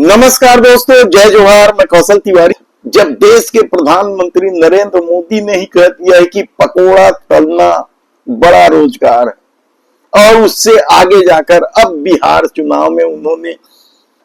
नमस्कार दोस्तों, जय जोहार। मैं कौशल तिवारी। जब देश के प्रधानमंत्री नरेंद्र मोदी ने ही कह दिया है कि पकोड़ा तलना बड़ा रोजगार है और उससे आगे जाकर अब बिहार चुनाव में उन्होंने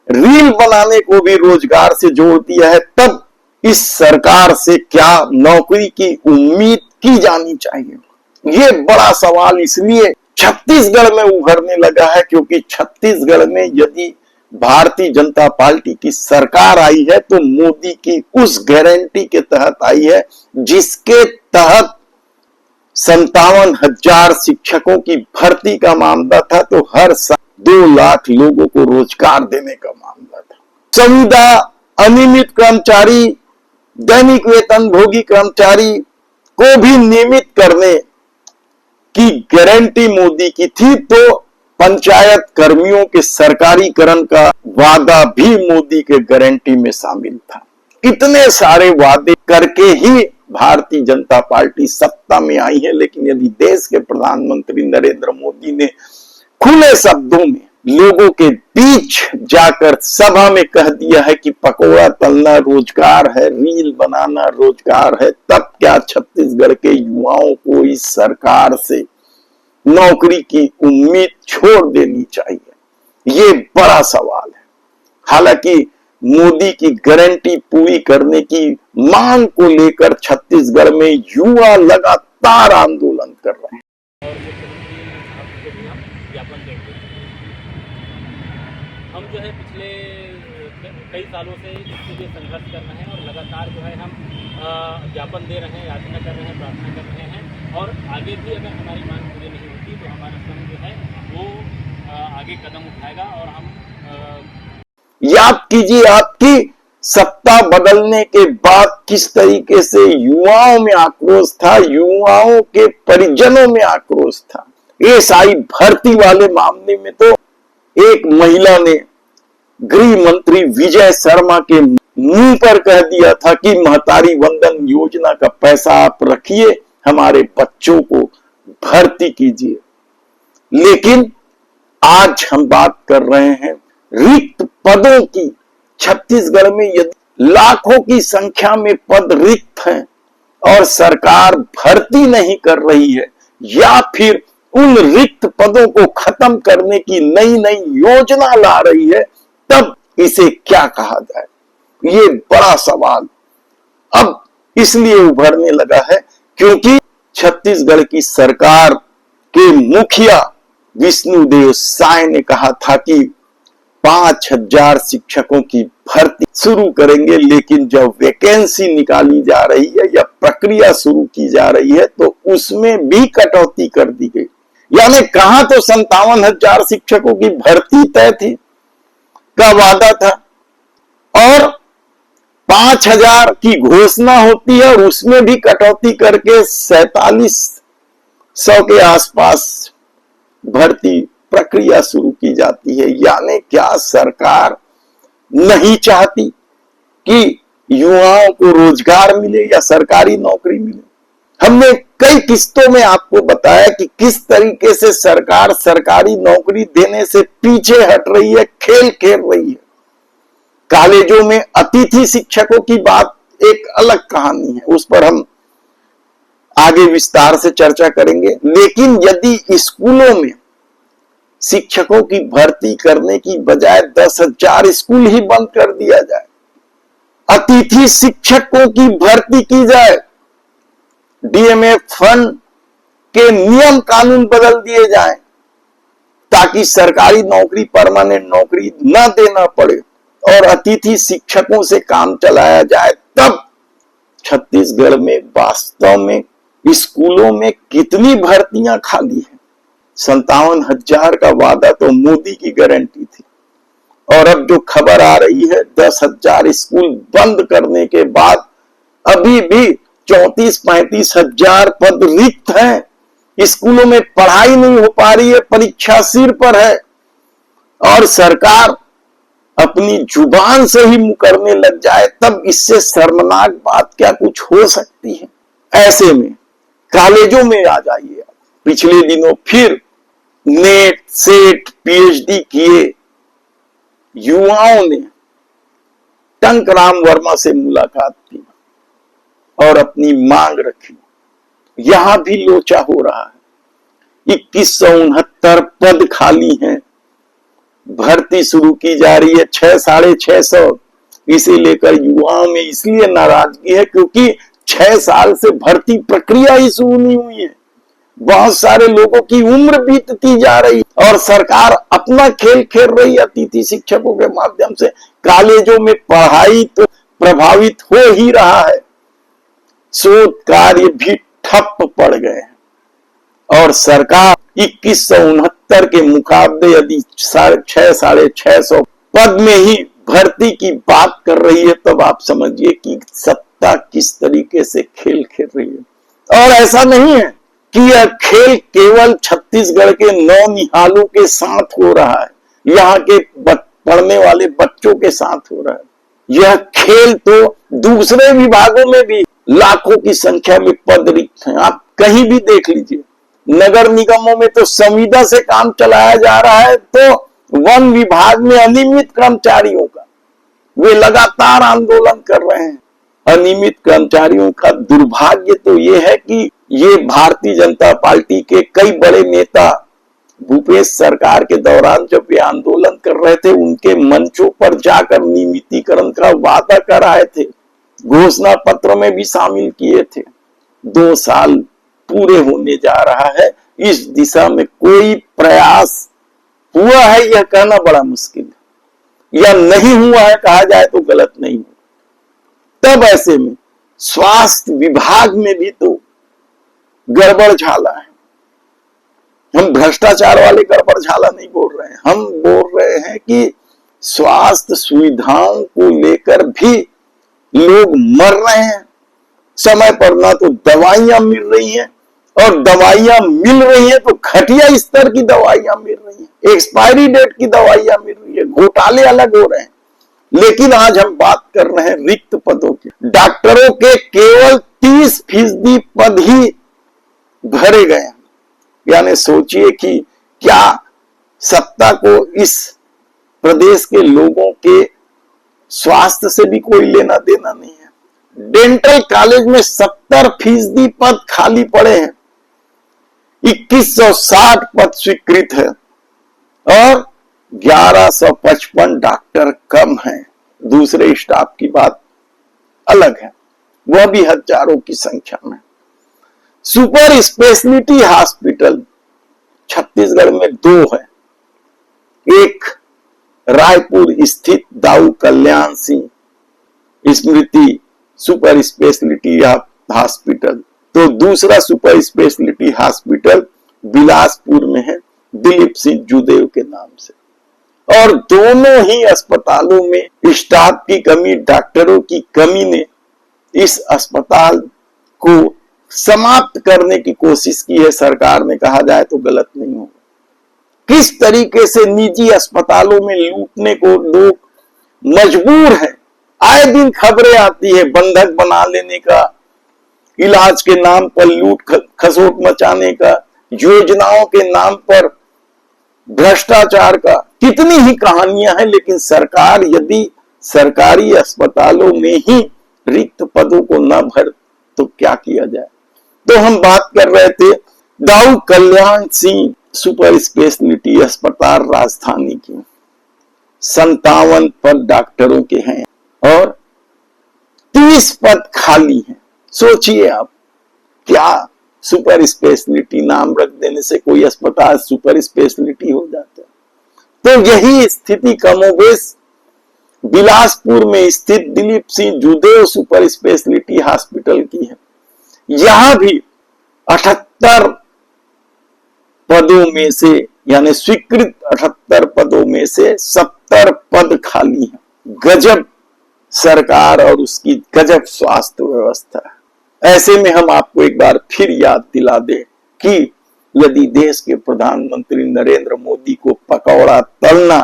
रील बनाने को भी रोजगार से जोड़ दिया है, तब इस सरकार से क्या नौकरी की उम्मीद की जानी चाहिए? ये बड़ा सवाल इसलिए छत्तीसगढ़ में उभरने लगा है क्योंकि छत्तीसगढ़ में यदि भारतीय जनता पार्टी की सरकार आई है तो मोदी की उस गारंटी के तहत आई है जिसके तहत 57,000 शिक्षकों की भर्ती का मामला था, तो हर साल 2 लाख लोगों को रोजगार देने का मामला था। संविदा, अनियमित कर्मचारी, दैनिक वेतन भोगी कर्मचारी को भी नियमित करने की गारंटी मोदी की थी, तो पंचायत कर्मियों के सरकारीकरण का वादा भी मोदी के गारंटी में शामिल था। इतने सारे वादे करके ही भारतीय जनता पार्टी सत्ता में आई है, लेकिन यदि देश के प्रधानमंत्री नरेंद्र मोदी ने खुले शब्दों में लोगों के बीच जाकर सभा में कह दिया है कि पकोड़ा तलना रोजगार है, रील बनाना रोजगार है, तब क्या छत्तीसगढ़ के युवाओं को इस सरकार से नौकरी की उम्मीद छोड़ देनी चाहिए? ये बड़ा सवाल है। हालांकि मोदी की गारंटी पूरी करने की मांग को लेकर छत्तीसगढ़ में युवा लगातार आंदोलन कर रहे हैं। हम जो है पिछले कई सालों से इसके लिए संघर्ष कर रहे हैं और लगातार जो है हम ज्ञापन दे रहे हैं, याचना कर रहे हैं, प्रार्थना कर रहे हैं और आगे भी अगर हमारी मांग पूरी नहीं होती तो हमारा संघ जो है वो आगे कदम उठाएगा और हम याद कीजिए आपकी सत्ता बदलने के बाद किस तरीके से युवाओं में आक्रोश था, युवाओं के परिजनों में आक्रोश था। एसआई भर्ती वाले मामले में तो एक महिला ने गृह मंत्री विजय शर्मा के मुंह पर कह दिया था कि महतारी वंदन योजना का पैसा आप रखिए, हमारे बच्चों को भर्ती कीजिए। लेकिन आज हम बात कर रहे हैं रिक्त पदों की। छत्तीसगढ़ में यदि लाखों की संख्या में पद रिक्त हैं और सरकार भर्ती नहीं कर रही है या फिर उन रिक्त पदों को खत्म करने की नई नई योजना ला रही है, तब इसे क्या कहा जाए? ये बड़ा सवाल अब इसलिए उभरने लगा है क्योंकि छत्तीसगढ़ की सरकार के मुखिया विष्णुदेव साय ने कहा था कि 5,000 शिक्षकों की भर्ती शुरू करेंगे, लेकिन जब वैकेंसी निकाली जा रही है या प्रक्रिया शुरू की जा रही है तो उसमें भी कटौती कर दी गई। यानी कहां तो 57,000 शिक्षकों की भर्ती तय थी का वादा था और 5,000 की घोषणा होती है और उसमें भी कटौती करके 4,700 के आसपास भर्ती प्रक्रिया शुरू की जाती है। यानी क्या सरकार नहीं चाहती कि युवाओं को रोजगार मिले या सरकारी नौकरी मिले? हमने कई किस्तों में आपको बताया कि किस तरीके से सरकार सरकारी नौकरी देने से पीछे हट रही है, खेल खेल रही है। कॉलेजों में अतिथि शिक्षकों की बात एक अलग कहानी है, उस पर हम आगे विस्तार से चर्चा करेंगे। लेकिन यदि स्कूलों में शिक्षकों की भर्ती करने की बजाय 10,000 स्कूल ही बंद कर दिया जाए, अतिथि शिक्षकों की भर्ती की जाए, डीएमएफ फंड के नियम कानून बदल दिए जाएं ताकि सरकारी नौकरी, परमानेंट नौकरी न देना पड़े और अतिथि शिक्षकों से काम चलाया जाए, तब छत्तीसगढ़ में वास्तव में स्कूलों में कितनी भर्तियां खाली हैं। 57,000 का वादा तो मोदी की गारंटी थी और अब जो खबर आ रही है 10,000 स्कूल बंद करने के बाद अभी भी 34-35 हजार पद रिक्त हैं। स्कूलों में पढ़ाई नहीं हो पा रही है, परीक्षा सिर पर है और सरकार अपनी जुबान से ही मुकरने लग जाए, तब इससे शर्मनाक बात क्या कुछ हो सकती है? ऐसे में कॉलेजों में आ जाइए। पिछले दिनों फिर नेट, सेट, पीएचडी किए युवाओं ने टंकराम वर्मा से मुलाकात की और अपनी मांग रखी। यहां भी लोचा हो रहा है। 2169 पद खाली हैं, भर्ती शुरू की जा रही है 600-650। इसे लेकर युवाओं में इसलिए नाराजगी है क्योंकि 6 साल से भर्ती प्रक्रिया ही शुरू नहीं हुई है। बहुत सारे लोगों की उम्र बीतती जा रही और सरकार अपना खेल खेल रही है अतिथि शिक्षकों के माध्यम से। कॉलेजों में पढ़ाई तो प्रभावित हो ही रहा है, शोध कार्य भी ठप पड़ गए हैं और सरकार 2169 के मुकाबले यदि 600-650 पद में ही भर्ती की बात कर रही है, तब आप समझिए कि सत्ता किस तरीके से खेल खेल रही है। और ऐसा नहीं है कि यह खेल केवल छत्तीसगढ़ के नौनिहालों के साथ हो रहा है, यहाँ के पढ़ने वाले बच्चों के साथ हो रहा है। यह खेल तो दूसरे विभागों में भी लाखों की संख्या में पद रिक्त हैं। आप कहीं भी देख लीजिए, नगर निगमों में तो संविदा से काम चलाया जा रहा है, तो वन विभाग में अनियमित कर्मचारियों का वे लगातार आंदोलन कर रहे हैं। अनियमित कर्मचारियों का दुर्भाग्य तो ये है कि ये भारतीय जनता पार्टी के कई बड़े नेता भूपेश सरकार के दौरान जब वे आंदोलन कर रहे थे, उनके मंचों पर जाकर नियमितीकरण का वादा कर आए थे, घोषणा पत्र में भी शामिल किए थे। 2 साल पूरे होने जा रहा है, इस दिशा में कोई प्रयास हुआ है यह कहना बड़ा मुश्किल है, या नहीं हुआ है कहा जाए तो गलत नहीं। तब ऐसे में स्वास्थ्य विभाग में भी तो गड़बड़ झाला है। हम भ्रष्टाचार वाले गड़बड़ झाला नहीं बोल रहे हैं, हम बोल रहे हैं कि स्वास्थ्य सुविधाओं को लेकर भी लोग मर रहे हैं। समय पर ना तो दवाइयां मिल रही हैं, और दवाइयां मिल रही हैं तो घटिया स्तर की दवाइयां मिल रही हैं, एक्सपायरी डेट की दवाइयां मिल रही है, घोटाले अलग हो रहे हैं। लेकिन आज हम बात कर रहे हैं रिक्त पदों की। डॉक्टरों के केवल 30% पद ही भरे गए हैं। यानी सोचिए कि क्या सत्ता को इस प्रदेश के लोगों के स्वास्थ्य से भी कोई लेना देना नहीं है। डेंटल कॉलेज में 70% पद खाली पड़े हैं, 2160 पद स्वीकृत है और 1155 डॉक्टर कम हैं। दूसरे स्टाफ की बात अलग है, वह भी हजारों की संख्या में। सुपर स्पेशलिटी हॉस्पिटल छत्तीसगढ़ में 2 है, एक रायपुर स्थित दाऊ कल्याण सिंह स्मृति सुपर स्पेशलिटी हॉस्पिटल, तो दूसरा सुपर स्पेशलिटी हॉस्पिटल बिलासपुर में है दिलीप सिंह जूदेव के नाम से। और दोनों ही अस्पतालों में स्टाफ की कमी, डॉक्टरों की कमी ने इस अस्पताल को समाप्त करने की कोशिश की है सरकार ने, कहा जाए तो गलत नहीं होगा। किस तरीके से निजी अस्पतालों में लूटने को लोग मजबूर हैं। आए दिन खबरें आती है बंधक बना लेने का, इलाज के नाम पर लूट खसोट मचाने का, योजनाओं के नाम पर भ्रष्टाचार का, कितनी ही कहानियां हैं। लेकिन सरकार यदि सरकारी अस्पतालों में ही रिक्त पदों को न भर तो क्या किया जाए। तो हम बात कर रहे थे दाऊ कल्याण सिंह सुपर स्पेशलिटी अस्पताल राजधानी की। 57 पद डॉक्टरों के हैं और 30 पद खाली हैं। सोचिए आप, क्या सुपर स्पेशलिटी नाम रख देने से कोई अस्पताल सुपर स्पेशलिटी हो जाता है? तो यही स्थिति कमोबेश बिलासपुर में स्थित Dilip Singh Judev super specialty hospital की है। यहां भी 78 पदों में से, यानी स्वीकृत 78 पदों में से 70 पद खाली हैं। गजब सरकार और उसकी गजब स्वास्थ्य व्यवस्था है। ऐसे में हम आपको एक बार फिर याद दिला दें कि यदि देश के प्रधानमंत्री नरेंद्र मोदी को पकौड़ा तलना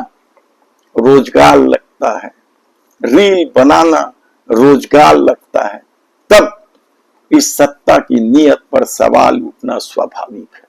रोजगार लगता है, रील बनाना रोजगार लगता है, तब इस सत्ता की नीयत पर सवाल उठना स्वाभाविक है।